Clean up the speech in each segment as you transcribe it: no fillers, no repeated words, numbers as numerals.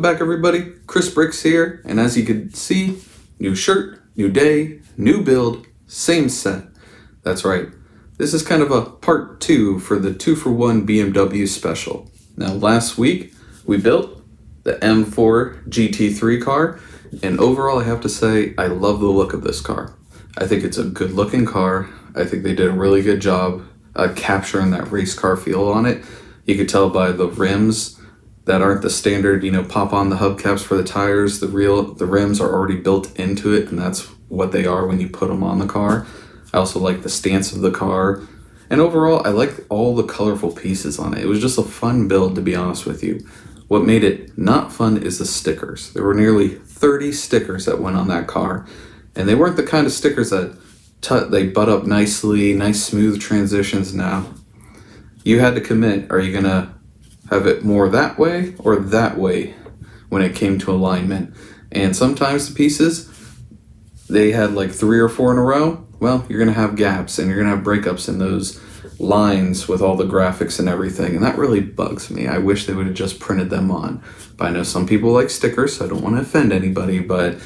Welcome back, everybody. Chris Bricks here, and as you can see, new shirt, new day, new build, same set. That's right. This is kind of a part 2 for the 2-for-1 BMW special. Now, last week we built the M4 GT3 car, and overall I have to say I love the look of this car. I think it's a good looking car. I think they did a really good job capturing that race car feel on it. You could tell by the rims that aren't the standard, pop on the hubcaps for the tires. The rims are already built into it, and that's what they are when you put them on the car. I also like the stance of the car. And overall, I like all the colorful pieces on it. It was just a fun build, to be honest with you. What made it not fun is the stickers. There were nearly 30 stickers that went on that car. And they weren't the kind of stickers that they butt up nicely, nice smooth transitions. Now, you had to commit. Are you going to have it more that way or that way when it came to alignment? And sometimes the pieces, they had like 3 or 4 in a row. Well, you're going to have gaps and you're going to have breakups in those lines with all the graphics and everything. And that really bugs me. I wish they would have just printed them on. But I know some people like stickers, so I don't want to offend anybody. But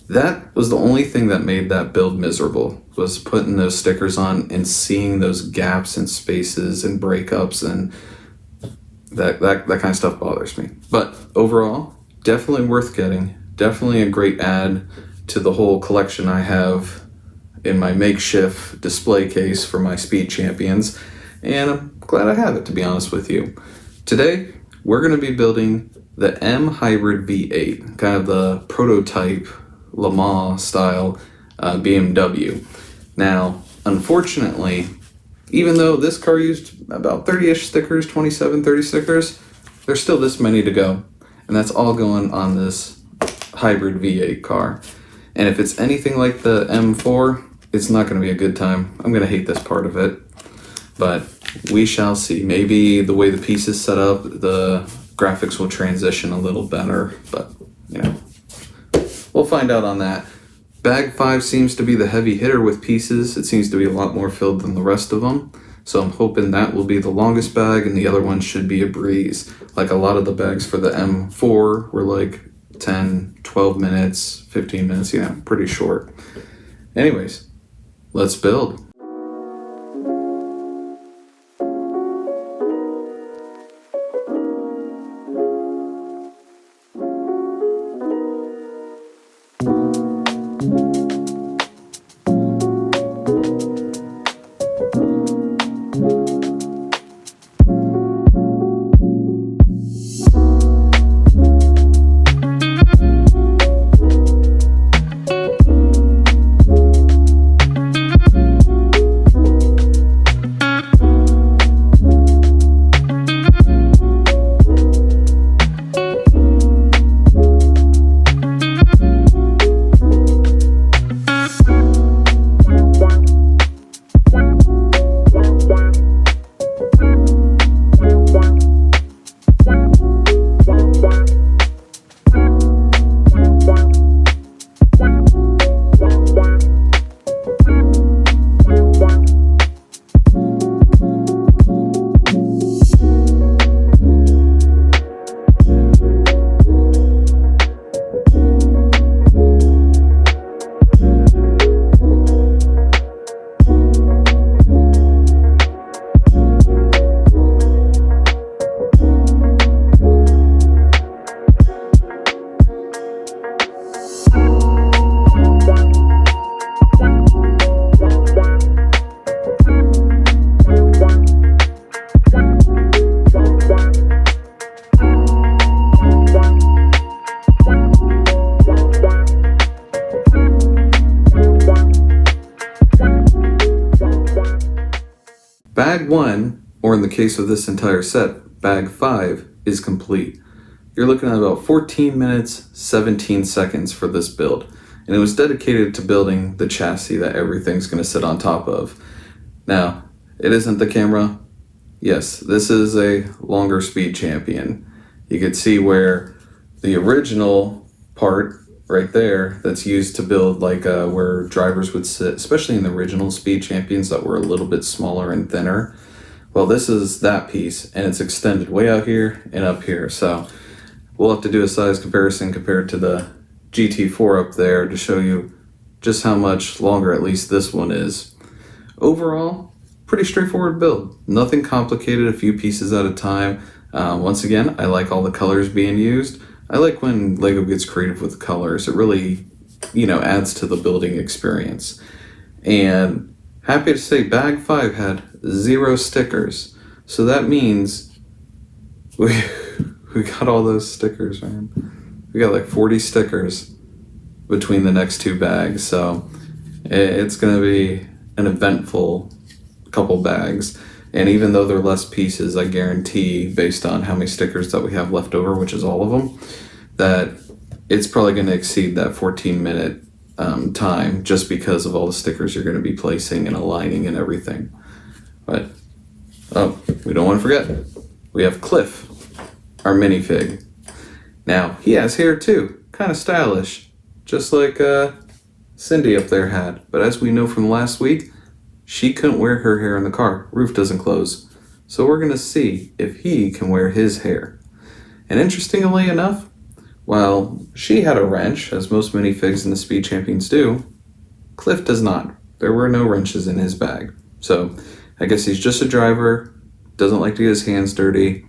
that was the only thing that made that build miserable, was putting those stickers on and seeing those gaps and spaces and breakups, and that kind of stuff bothers me. But overall, definitely worth getting. Definitely a great add to the whole collection I have in my makeshift display case for my Speed Champions. And I'm glad I have it, to be honest with you. Today, we're going to be building the M Hybrid V8, kind of the prototype Le Mans style BMW. Now, unfortunately, even though this car used about 30-ish stickers, 27, 30 stickers, there's still this many to go. And that's all going on this hybrid V8 car. And if it's anything like the M4, it's not going to be a good time. I'm going to hate this part of it. But we shall see. Maybe the way the piece is set up, the graphics will transition a little better. But, we'll find out on that. Bag 5 seems to be the heavy hitter with pieces. It seems to be a lot more filled than the rest of them. So I'm hoping that will be the longest bag, and the other one should be a breeze. Like a lot of the bags for the M4 were like 10, 12 minutes, 15 minutes, pretty short. Anyways, let's build. Bag 1, or in the case of this entire set, bag 5, is complete. You're looking at about 14 minutes, 17 seconds for this build. And it was dedicated to building the chassis that everything's going to sit on top of. Now, it isn't the camera. Yes, this is a longer Speed Champion. You could see where the original part right there that's used to build where drivers would sit, especially in the original Speed Champions that were a little bit smaller and thinner. Well, this is that piece, and it's extended way out here and up here. So We'll have to do a size comparison compared to the GT4 up there to show you just how much longer at least this one is. Overall, pretty straightforward build. Nothing complicated, a few pieces at a time. Once again, I like all the colors being used. I like when LEGO gets creative with colors. It really, adds to the building experience. And happy to say bag 5 had 0 stickers. So that means we got all those stickers, man. We got like 40 stickers between the next 2 bags. So it's going to be an eventful couple bags. And even though they're less pieces, I guarantee, based on how many stickers that we have left over, which is all of them, that it's probably going to exceed that 14-minute time just because of all the stickers you're going to be placing and aligning and everything. But, we don't want to forget, we have Cliff, our minifig. Now, he has hair too, kind of stylish, just like Cindy up there had. But as we know from last week, she couldn't wear her hair in the car. Roof doesn't close. So we're going to see if he can wear his hair. And interestingly enough, while she had a wrench, as most minifigs in the Speed Champions do, Cliff does not. There were no wrenches in his bag. So I guess he's just a driver, doesn't like to get his hands dirty.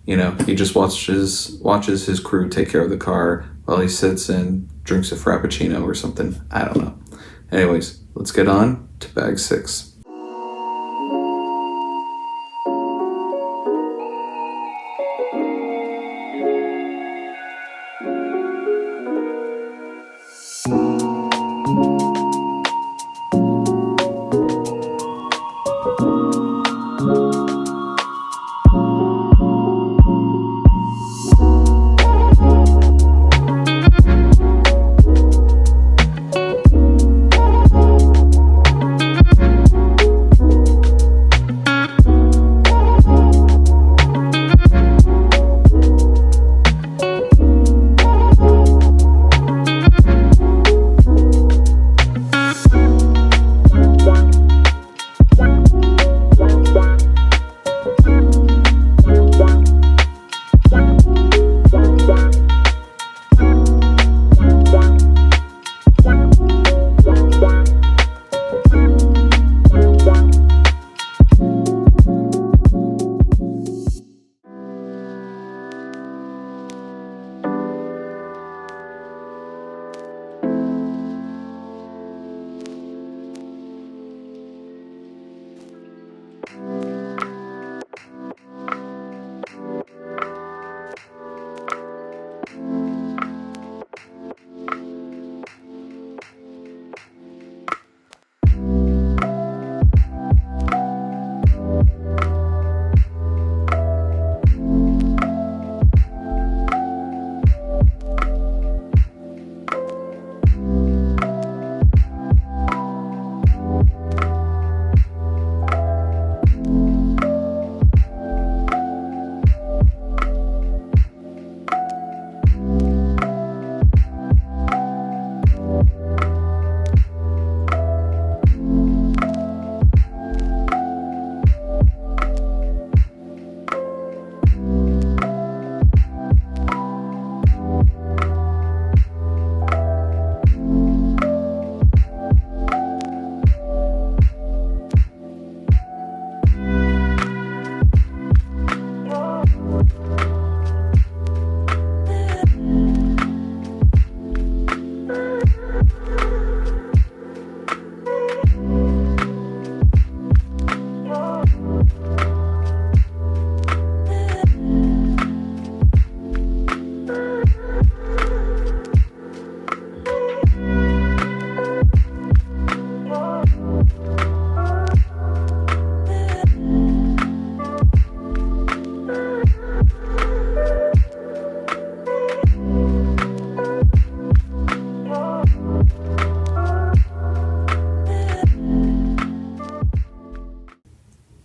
He just watches his crew take care of the car while he sits and drinks a Frappuccino or something. I don't know. Anyways, let's get on to bag 6.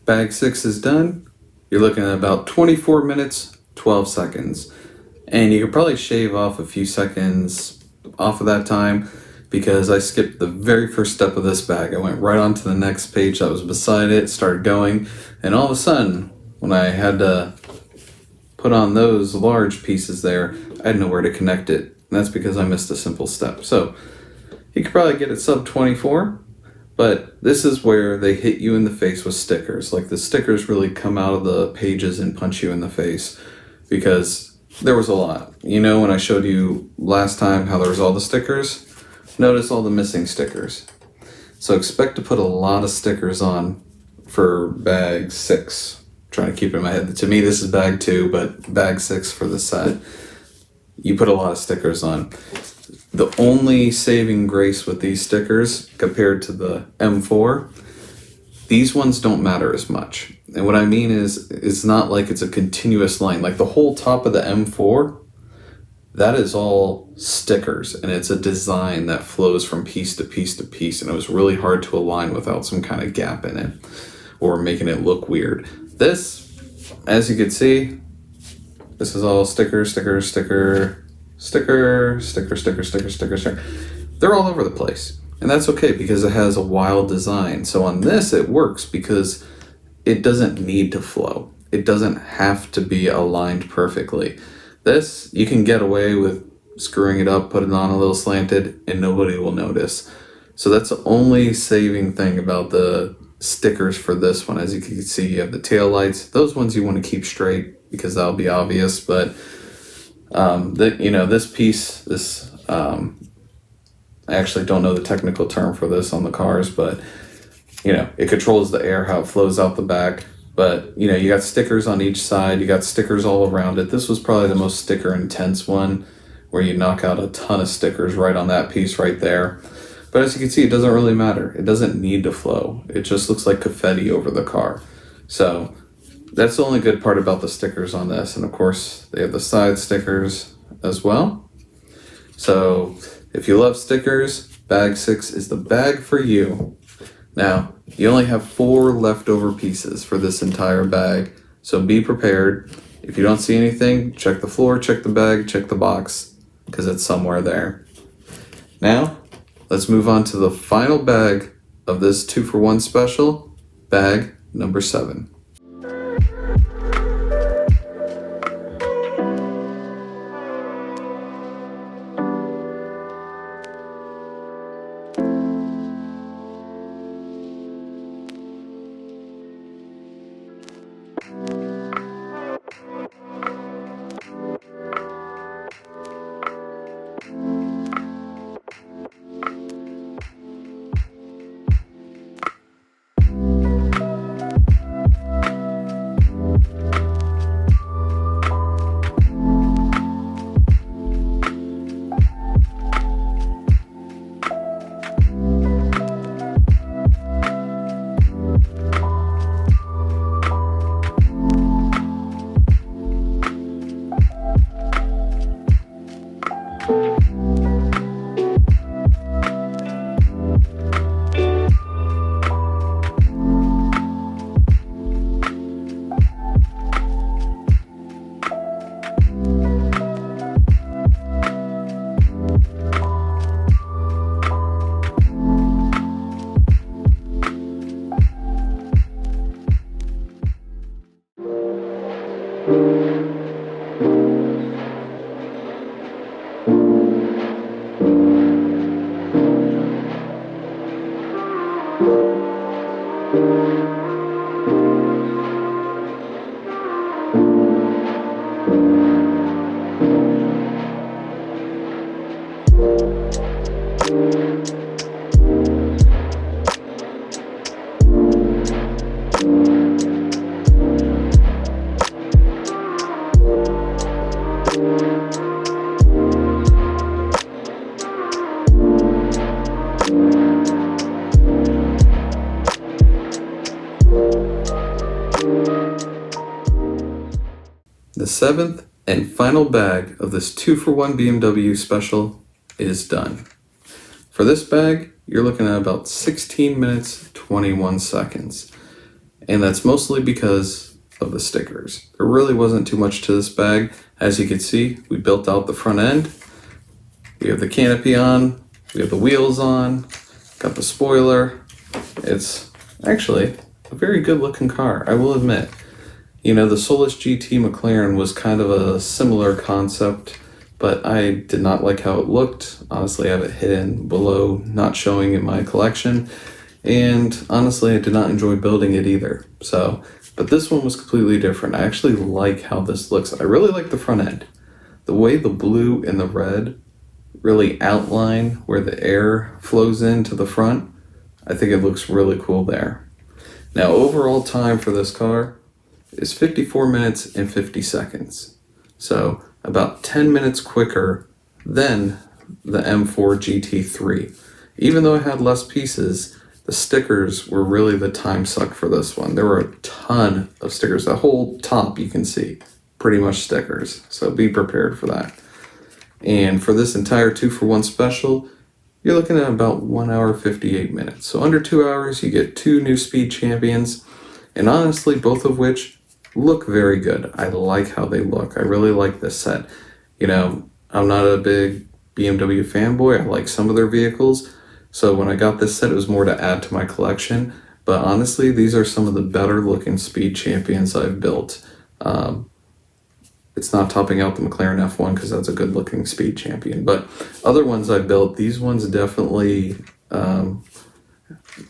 Bag 6 is done. You're looking at about 24 minutes, 12 seconds. And you could probably shave off a few seconds off of that time because I skipped the very first step of this bag. I went right on to the next page that was beside it, started going, and all of a sudden, when I had to put on those large pieces there, I had nowhere to connect it. And that's because I missed a simple step. So you could probably get it sub 24, but this is where they hit you in the face with stickers. Like the stickers really come out of the pages and punch you in the face because there was a lot. You know, when I showed you last time how there was all the stickers, notice all the missing stickers. So expect to put a lot of stickers on for bag 6. I'm trying to keep it in my head. To me, this is bag 2, but bag 6 for the set. You put a lot of stickers on. The only saving grace with these stickers compared to the M4, these ones don't matter as much. And what I mean is, it's not like it's a continuous line. Like the whole top of the M4, that is all stickers, and it's a design that flows from piece to piece to piece, and it was really hard to align without some kind of gap in it or making it look weird. This, as you can see, this is all sticker, sticker, sticker, sticker, sticker, sticker, sticker, sticker, sticker. They're all over the place. And that's okay because it has a wild design. So on this, it works because it doesn't need to flow. It doesn't have to be aligned perfectly. This, you can get away with screwing it up, put it on a little slanted, and nobody will notice. So that's the only saving thing about the stickers for this one. As you can see, you have the tail lights. Those ones you want to keep straight because that'll be obvious. But this piece, I actually don't know the technical term for this on the cars, but it controls the air, how it flows out the back. But you got stickers on each side, you got stickers all around it. This was probably the most sticker intense one, where you knock out a ton of stickers right on that piece right there. But as you can see, it doesn't really matter. It doesn't need to flow. It just looks like confetti over the car. So that's the only good part about the stickers on this. And of course, they have the side stickers as well. So if you love stickers, bag 6 is the bag for you. Now, you only have 4 leftover pieces for this entire bag, so be prepared. If you don't see anything, check the floor, check the bag, check the box, because it's somewhere there. Now, let's move on to the final bag of this 2-for-1 special, bag number 7. The 7th and final bag of this 2-for-1 BMW special is done. For this bag, you're looking at about 16 minutes, 21 seconds. And that's mostly because of the stickers. There really wasn't too much to this bag. As you can see, we built out the front end. We have the canopy on, we have the wheels on, got the spoiler. It's actually a very good looking car, I will admit. You know, the Solus GT McLaren was kind of a similar concept, but I did not like how it looked. Honestly, I have it hidden below, not showing in my collection. And honestly, I did not enjoy building it either. So, but this one was completely different. I actually like how this looks. I really like the front end. The way the blue and the red really outline where the air flows into the front, I think it looks really cool there. Now, overall time for this car is 54 minutes and 50 seconds. So about 10 minutes quicker than the M4 GT3. Even though it had less pieces, the stickers were really the time suck for this one. There were a ton of stickers. The whole top you can see, pretty much stickers. So be prepared for that. And for this entire 2-for-1 special, you're looking at about 1 hour 58 minutes. So under 2 hours, you get 2 new Speed Champions, and honestly, both of which look very good. I like how they look. I really like this set. You know, I'm not a big BMW fanboy. I like some of their vehicles. So when I got this set, it was more to add to my collection. But honestly, these are some of the better looking Speed Champions I've built. It's not topping out the McLaren F1 because that's a good looking Speed Champion. But other ones I built, these ones definitely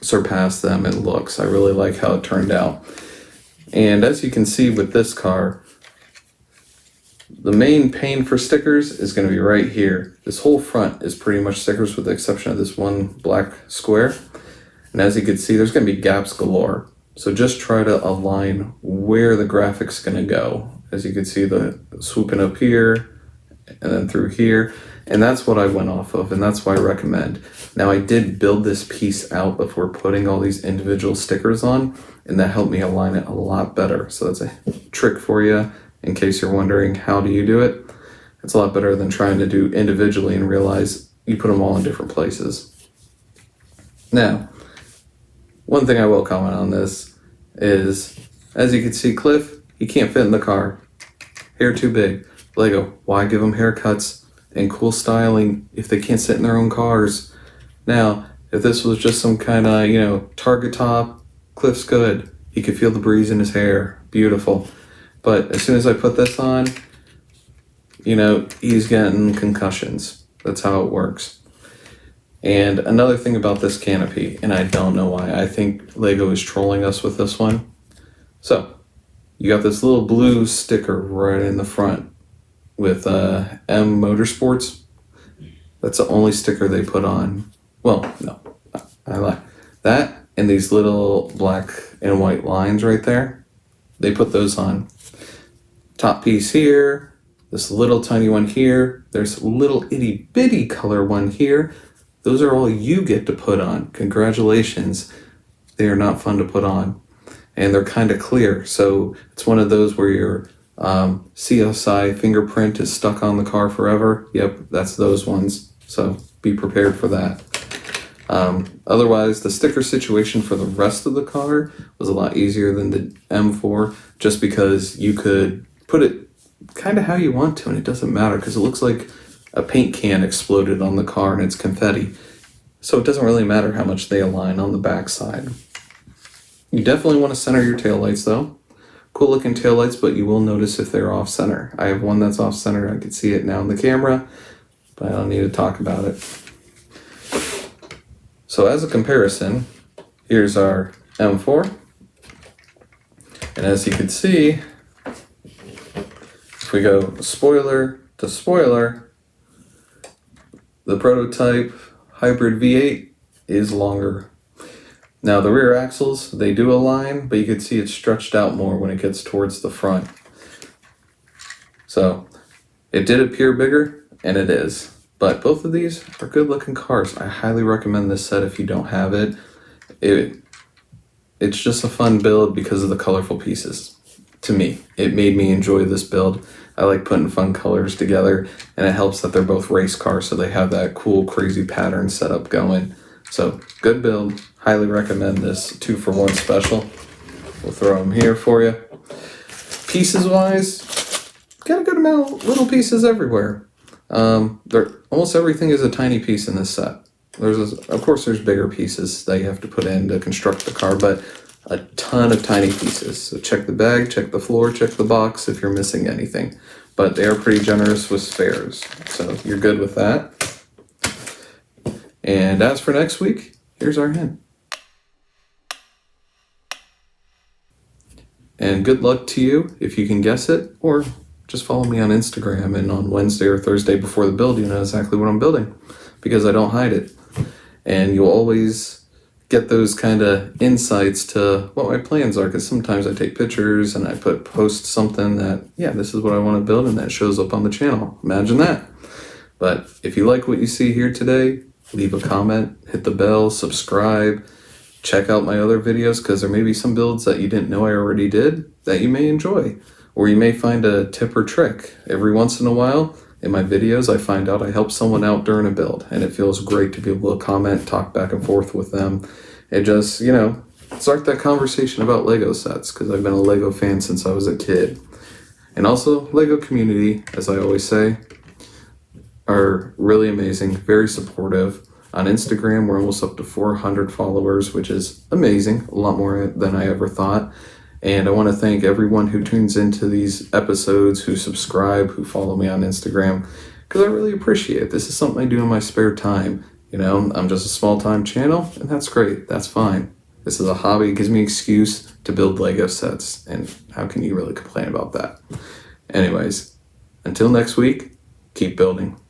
surpass them in looks. I really like how it turned out. And as you can see with this car, the main pain for stickers is going to be right here. This whole front is pretty much stickers with the exception of this one black square. And as you can see, there's going to be gaps galore. So just try to align where the graphic's going to go. As you can see, the swooping up here and then through here. And that's what I went off of, and that's why I recommend. Now, I did build this piece out before putting all these individual stickers on, and that helped me align it a lot better. So that's a trick for you in case you're wondering how do you do it. It's a lot better than trying to do individually and realize you put them all in different places. Now, one thing I will comment on this is, as you can see, Cliff, he can't fit in the car. Hair too big. Lego, why give them haircuts and cool styling if they can't sit in their own cars? Now, if this was just some kind of, Target top, Cliff's good. He could feel the breeze in his hair. Beautiful. But as soon as I put this on, he's getting concussions. That's how it works. And another thing about this canopy, and I don't know why, I think Lego is trolling us with this one. So, you got this little blue sticker right in the front with M Motorsports. That's the only sticker they put on. Well, no, I lie. That and these little black and white lines right there, they put those on. Top piece here, this little tiny one here, there's a little itty bitty color one here. Those are all you get to put on. Congratulations. They are not fun to put on. And they're kind of clear, so it's one of those where your CSI fingerprint is stuck on the car forever. Yep, that's those ones, so be prepared for that. Otherwise, the sticker situation for the rest of the car was a lot easier than the M4, just because you could put it kind of how you want to, and it doesn't matter, because it looks like a paint can exploded on the car and it's confetti. So it doesn't really matter how much they align on the back side. You definitely want to center your taillights though. Cool looking taillights, but you will notice if they're off center. I have one that's off center. I can see it now in the camera, but I don't need to talk about it. So as a comparison, here's our M4. And as you can see, if we go spoiler to spoiler, the prototype hybrid V8 is longer. Now the rear axles, they do align, but you can see it's stretched out more when it gets towards the front. So it did appear bigger, and it is. But both of these are good looking cars. I highly recommend this set if you don't have it. It's just a fun build because of the colorful pieces. To me, it made me enjoy this build. I like putting fun colors together, and it helps that they're both race cars, so they have that cool, crazy pattern setup going. So, good build. Highly recommend this 2-for-1 special. We'll throw them here for you. Pieces-wise, got a good amount of little pieces everywhere. Almost everything is a tiny piece in this set. Of course, there's bigger pieces that you have to put in to construct the car, but a ton of tiny pieces. So check the bag, check the floor, check the box if you're missing anything. But they are pretty generous with spares, so you're good with that. And as for next week, here's our hint. And good luck to you if you can guess it, or just follow me on Instagram, and on Wednesday or Thursday before the build, you know exactly what I'm building, because I don't hide it. And you'll always get those kind of insights to what my plans are, because sometimes I take pictures and I post something that, yeah, this is what I want to build, and that shows up on the channel. Imagine that. But if you like what you see here today, leave a comment, hit the bell, subscribe, check out my other videos, because there may be some builds that you didn't know I already did that you may enjoy, or you may find a tip or trick. Every once in a while in my videos, I find out I help someone out during a build, and it feels great to be able to comment, talk back and forth with them, and just, you know, start that conversation about Lego sets, because I've been a Lego fan since I was a kid. And also, Lego community, as I always say, are really amazing, very supportive. On Instagram, we're almost up to 400 followers, which is amazing, a lot more than I ever thought. And I want to thank everyone who tunes into these episodes, who subscribe, who follow me on Instagram, because I really appreciate it. This is something I do in my spare time. You know, I'm just a small-time channel, and that's great. That's fine. This is a hobby. It gives me an excuse to build Lego sets, and how can you really complain about that? Anyways, until next week, keep building.